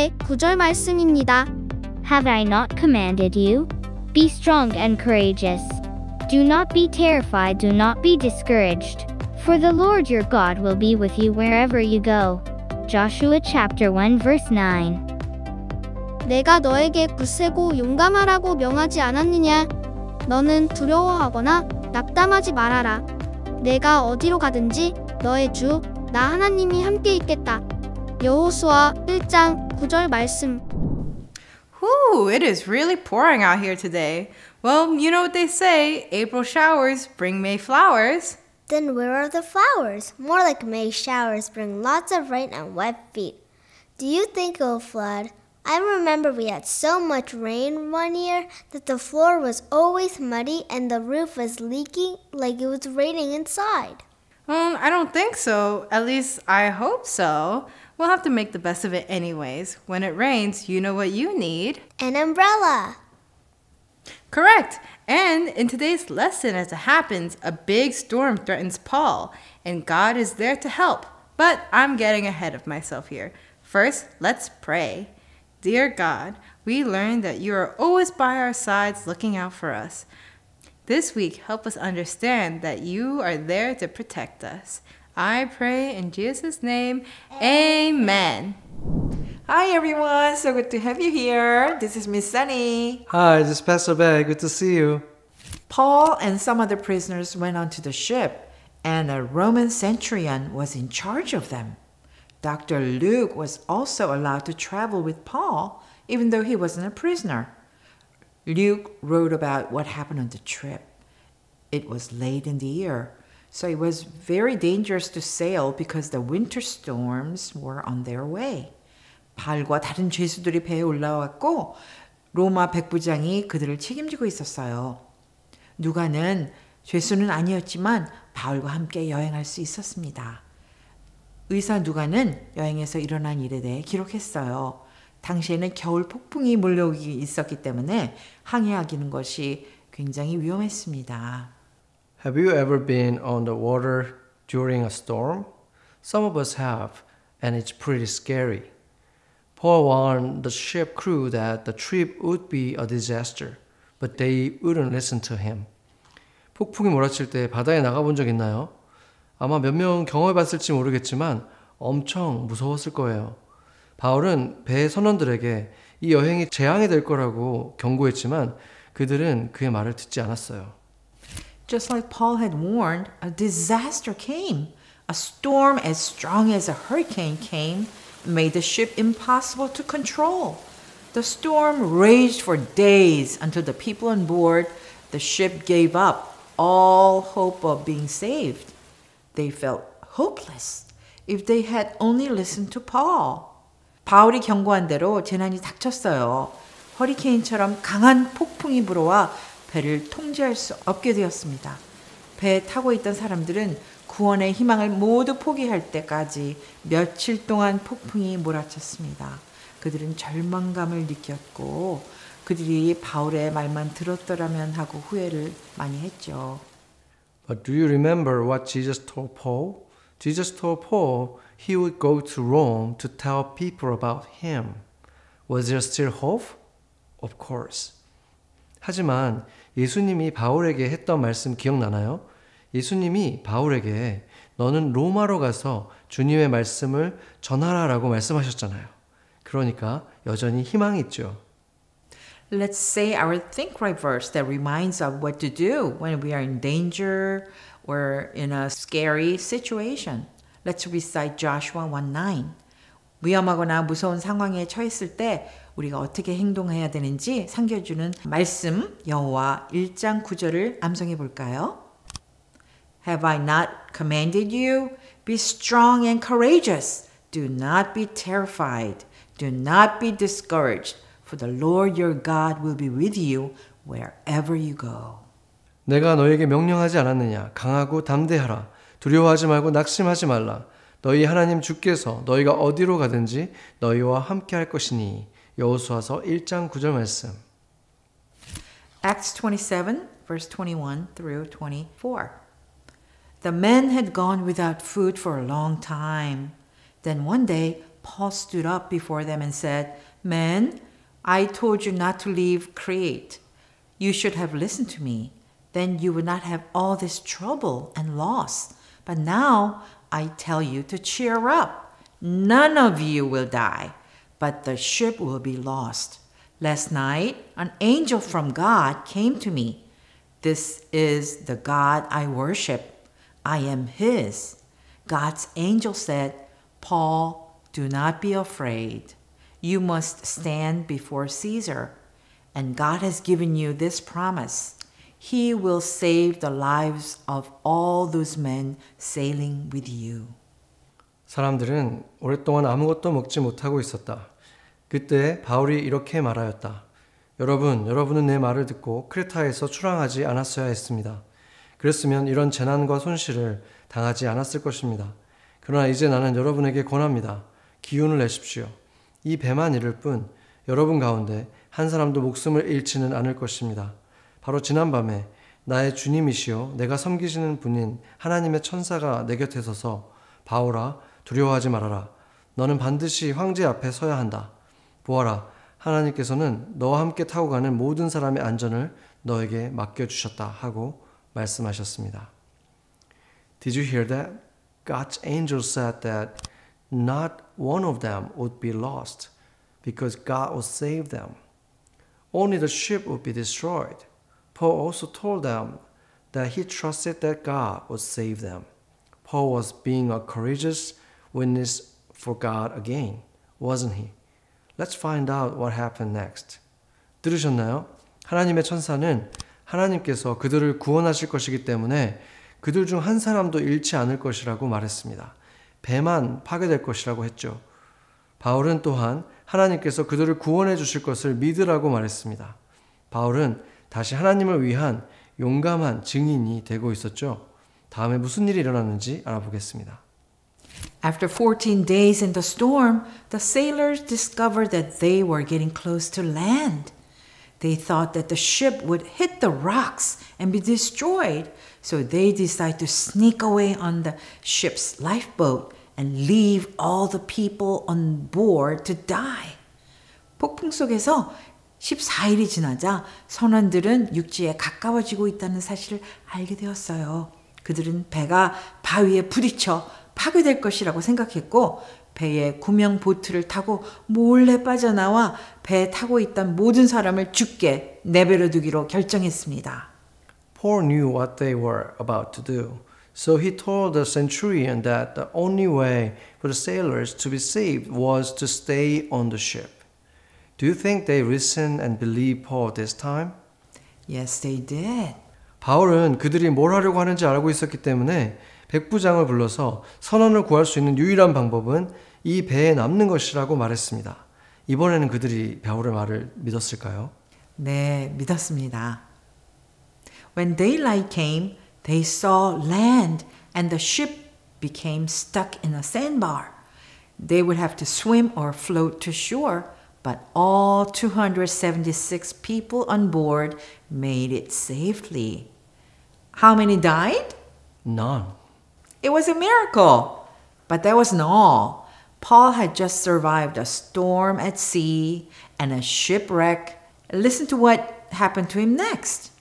9절의 9절 말씀입니다. Have I not commanded you? Be strong and courageous. Do not be terrified, do not be discouraged. For the Lord your God will be with you wherever you go. Joshua chapter 1 verse 9. 내가 너에게 굳세고 용감하라고 명하지 않았느냐? 너는 두려워하거나 낙담하지 말아라. 내가 어디로 가든지 너의 주, 나 하나님이 함께 있겠다. 여호수아 1장 9절 말씀. Ooh, it is really pouring out here today. Well, you know what they say, April showers bring May flowers. Then where are the flowers? More like May showers bring lots of rain and wet feet. Do you think it will flood? I remember we had so much rain one year that the floor was always muddy and the roof was leaking like it was raining inside. I don't think so. At least I hope so. We'll have to make the best of it anyways. When it rains, you know what you need. An umbrella. Correct. And in today's lesson, as it happens, a big storm threatens Paul, and God is there to help. But I'm getting ahead of myself here. First, let's pray. Dear God, we learned that you are always by our sides looking out for us. This week, help us understand that you are there to protect us. I pray in Jesus' name, Amen. Hi everyone, so good to have you here. This is Miss Sunny. Hi, this is Pastor Bear. Good to see you. Paul and some other prisoners went onto the ship, and a Roman centurion was in charge of them. Dr. Luke was also allowed to travel with Paul, even though he wasn't a prisoner. Luke wrote about what happened on the trip. It was late in the year, so it was very dangerous to sail because the winter storms were on their way. 바울과 다른 죄수들이 배에 올라왔고 로마 백부장이 그들을 책임지고 있었어요. 누가는 죄수는 아니었지만 바울과 함께 여행할 수 있었습니다. 의사 누가는 여행에서 일어난 일에 대해 기록했어요. 당시에는 겨울 폭풍이 몰려오기 있었기 때문에 항해하기는 것이 굉장히 위험했습니다. Have you ever been on the water during a storm? Some of us have, and it's pretty scary. Paul warned the ship crew that the trip would be a disaster, but they wouldn't listen to him. 폭풍이 몰아칠 때 바다에 나가본 적 있나요? 아마 몇 명 경험해봤을지 모르겠지만 엄청 무서웠을 거예요. 바울은 배 선원들에게 이 여행이 재앙이 될 거라고 경고했지만 그들은 그의 말을 듣지 않았어요. Just like Paul had warned, a disaster came. A storm as strong as a hurricane came and made the ship impossible to control. The storm raged for days until the people on board the ship gave up all hope of being saved. They felt hopeless if they had only listened to Paul. 바울이 경고한 대로 재난이 닥쳤어요. 허리케인처럼 강한 폭풍이 불어와 배를 통제할 수 없게 되었습니다. 배에 타고 있던 사람들은 구원의 희망을 모두 포기할 때까지 며칠 동안 폭풍이 몰아쳤습니다. 그들은 절망감을 느꼈고 그들이 바울의 말만 들었더라면 하고 후회를 많이 했죠. But do you remember what Jesus told Paul? Jesus told Paul he would go to Rome to tell people about him. Was there still hope? Of course. 하지만 예수님이 바울에게 했던 말씀 기억나나요? 예수님이 바울에게 너는 로마로 가서 주님의 말씀을 전하라라고 말씀하셨잖아요. 그러니까 여전히 희망이 있죠. Let's say our think right verse that reminds us what to do when we are in danger or in a scary situation. Let's recite Joshua 1:9. 위험하거나 무서운 상황에 처했을 때 우리가 어떻게 행동해야 되는지 상겨주는 말씀 여호와 1장 9절을 암송해 볼까요? Have I not commanded you? Be strong and courageous. Do not be terrified. Do not be discouraged. For the Lord your God will be with you wherever you go. 내가 너에게 명령하지 않았느냐? 강하고 담대하라. 두려워하지 말고 낙심하지 말라. 너희 하나님 주께서 너희가 어디로 가든지 너희와 함께 할 것이니. 여호수아서 1장 9절 말씀. Acts 27, verse 21 through 24. The men had gone without food for a long time. Then one day, Paul stood up before them and said, Men, I told you not to leave Crete. You should have listened to me. Then you would not have all this trouble and loss. But now I tell you to cheer up. None of you will die, but the ship will be lost. Last night, an angel from God came to me. This is the God I worship. I am his. God's angel said, Paul, do not be afraid. You must stand before Caesar. And God has given you this promise. He will save the lives of all those men sailing with you. 사람들은 오랫동안 아무것도 먹지 못하고 있었다. 그때 바울이 이렇게 말하였다. 여러분은 내 말을 듣고 크레타에서 출항하지 않았어야 했습니다. 그랬으면 이런 재난과 손실을 당하지 않았을 것입니다. 그러나 이제 나는 여러분에게 권합니다. 기운을 내십시오. 이 배만 이를 뿐 여러분 가운데 한 사람도 목숨을 잃지는 않을 것입니다. 바로 지난밤에 나의 주님이시요 내가 섬기시는 분인 하나님의 천사가 내 곁에 서서 바울아 두려워하지 말아라. 너는 반드시 황제 앞에 서야 한다. 보아라 하나님께서는 너와 함께 타고 가는 모든 사람의 안전을 너에게 맡겨주셨다 하고 말씀하셨습니다. Did you hear that? God's angel said that not one of them would be lost because God would save them. Only the ship would be destroyed. Paul also told them that he trusted that God would save them. Paul was being a courageous witness for God again, wasn't he? Let's find out what happened next. 들으셨나요? 하나님의 천사는 하나님께서 그들을 구원하실 것이기 때문에 그들 중 한 사람도 잃지 않을 것이라고 말했습니다. 배만 파괴될 것이라고 했죠. 바울은 또한 하나님께서 그들을 구원해 주실 것을 믿으라고 말했습니다. 바울은 다시 하나님을 위한 용감한 증인이 되고 있었죠. 다음에 무슨 일이 일어났는지 알아보겠습니다. After 14 days in the storm, the sailors discovered that they were getting close to land. They thought that the ship would hit the rocks and be destroyed, so they decided to sneak away on the ship's lifeboat and leave all the people on board to die. 폭풍 속에서 14일이 지나자 선원들은 육지에 가까워지고 있다는 사실을 알게 되었어요. 그들은 배가 바위에 부딪혀 파괴될 것이라고 생각했고 배에 구명 보트를 타고 몰래 빠져나와 배에 타고 있던 모든 사람을 죽게 내버려 두기로 결정했습니다. Paul knew what they were about to do. So he told the centurion that the only way for the sailors to be saved was to stay on the ship. Do you think they listened and believed Paul this time? Yes, they did. 바울은 그들이 뭘 하려고 하는지 알고 있었기 때문에 백부장을 불러서 선원을 구할 수 있는 유일한 방법은 이 배에 남는 것이라고 말했습니다. 이번에는 그들이 바울의 말을 믿었을까요? 네, 믿었습니다. When daylight came, they saw land and the ship became stuck in a sandbar. They would have to swim or float to shore, but all 276 people on board made it safely. How many died? None. It was a miracle. But that wasn't all. Paul had just survived a storm at sea and a shipwreck. Listen to what happened to him next.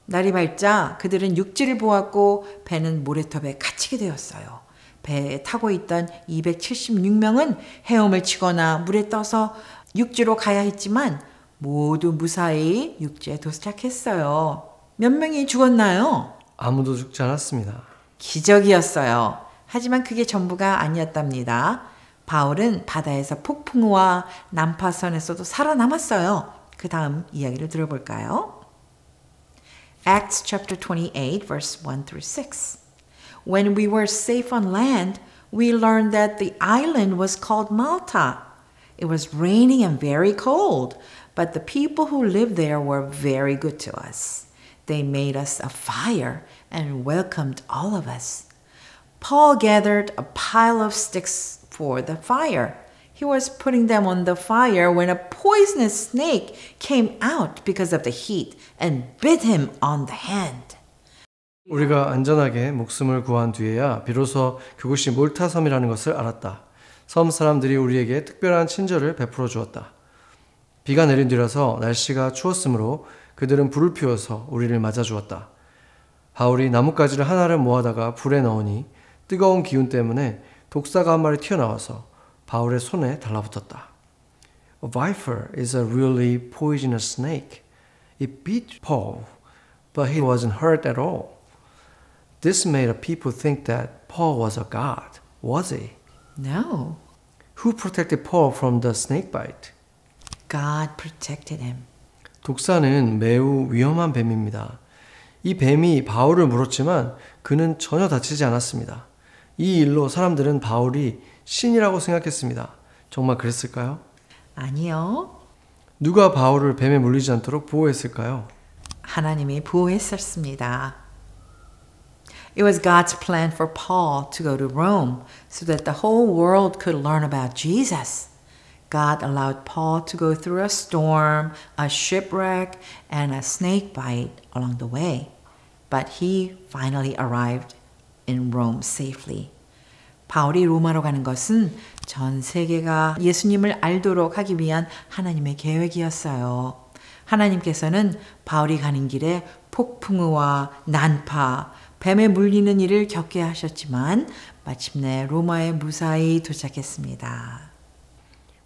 날이 밝자 그들은 육지를 보았고 배는 모래톱에 갇히게 되었어요. 배에 타고 있던 276명은 헤엄을 치거나 물에 떠서 육지로 가야 했지만 모두 무사히 육지에 도착했어요. 몇 명이 죽었나요? 아무도 죽지 않았습니다. 기적이었어요. 하지만 그게 전부가 아니었답니다. 바울은 바다에서 폭풍우와 난파선에서도 살아남았어요. 그 다음 이야기를 들어볼까요? Acts chapter 28 verse 1 through 6. When we were safe on land, we learned that the island was called Malta. It was raining and very cold, but the people who lived there were very good to us. They made us a fire and welcomed all of us. Paul gathered a pile of sticks for the fire. He was putting them on the fire when a poisonous snake came out because of the heat and bit him on the hand. 우리가 안전하게 목숨을 구한 뒤에야 비로소 그곳이 몰타섬이라는 것을 알았다. 섬 사람들이 우리에게 특별한 친절을 베풀어 주었다. 비가 내린 뒤라서 날씨가 추웠으므로 그들은 불을 피워서 우리를 맞아 주었다. 바울이 나뭇가지를 하나를 모아다가 불에 넣으니 뜨거운 기운 때문에 독사가 한 마리 튀어나와서 바울의 손에 달라붙었다. A viper is a really poisonous snake. It bit Paul, but he wasn't hurt at all. This made the people think that Paul was a god, was he? No, Who protected Paul from the snake bite? God protected him. 독사는 매우 위험한 뱀입니다. 이 뱀이 바울을 물었지만 그는 전혀 다치지 않았습니다. 이 일로 사람들은 바울이 신이라고 생각했습니다. 정말 그랬을까요? 아니요. 누가 바울을 뱀에 물리지 않도록 보호했을까요? 하나님이 보호했었습니다. It was God's plan for Paul to go to Rome so that the whole world could learn about Jesus. God allowed Paul to go through a storm, a shipwreck, and a snake bite along the way. But he finally arrived in Rome safely. 바울이 로마로 가는 것은 전 세계가 예수님을 알도록 하기 위한 하나님의 계획이었어요. 하나님께서는 바울이 가는 길에 폭풍우와 난파, 뱀에 물리는 일을 겪게 하셨지만 마침내 로마에 무사히 도착했습니다.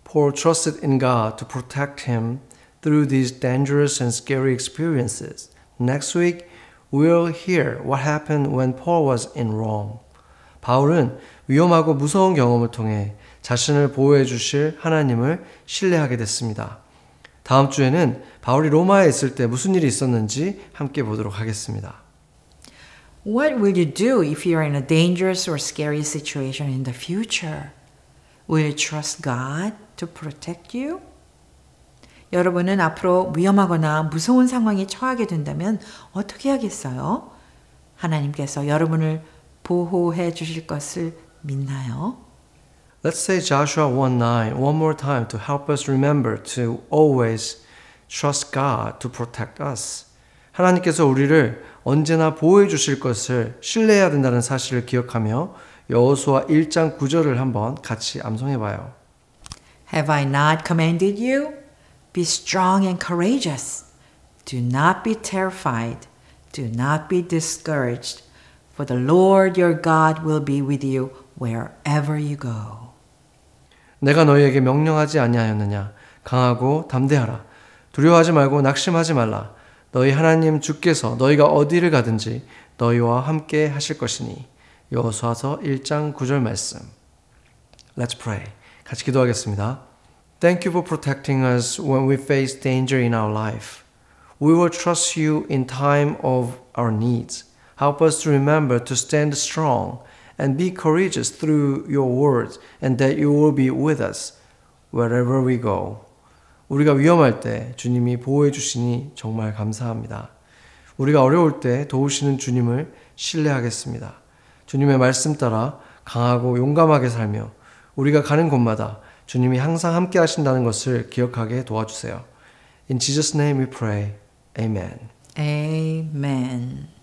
Paul trusted in God to protect him through these dangerous and scary experiences. Next week, we'll hear what happened when Paul was in Rome. 바울은 위험하고 무서운 경험을 통해 자신을 보호해 주실 하나님을 신뢰하게 됐습니다. 다음 주에는 바울이 로마에 있을 때 무슨 일이 있었는지 함께 보도록 하겠습니다. What will you do if you're in a dangerous or scary situation in the future? Will you trust God to protect you? 여러분은 앞으로 위험하거나 무서운 상황에 처하게 된다면 어떻게 하겠어요? 하나님께서 여러분을 보호해 주실 것을 믿나요? Let's say Joshua 1:9 one more time to help us remember to always trust God to protect us. 하나님께서 우리를 언제나 보호해 주실 것을 신뢰해야 된다는 사실을 기억하며 여호수아 1장 9절을 한번 같이 암송해 봐요. Have I not commanded you? Be strong and courageous. Do not be terrified. Do not be discouraged. For the Lord your God will be with you wherever you go. 내가 너희에게 명령하지 아니하였느냐? 강하고 담대하라. 두려워하지 말고 낙심하지 말라. 너희 하나님 주께서 너희가 어디를 가든지 너희와 함께 하실 것이니. 여호수아서 1장 9절 말씀. Let's pray. 같이 기도하겠습니다. Thank you for protecting us when we face danger in our life. We will trust you in time of our needs. Help us to remember to stand strong and be courageous through your words and that you will be with us wherever we go. 우리가 위험할 때 주님이 보호해 주시니 정말 감사합니다. 우리가 어려울 때 도우시는 주님을 신뢰하겠습니다. 주님의 말씀 따라 강하고 용감하게 살며 우리가 가는 곳마다 주님이 항상 함께 하신다는 것을 기억하게 도와주세요. In Jesus' name we pray. Amen. Amen.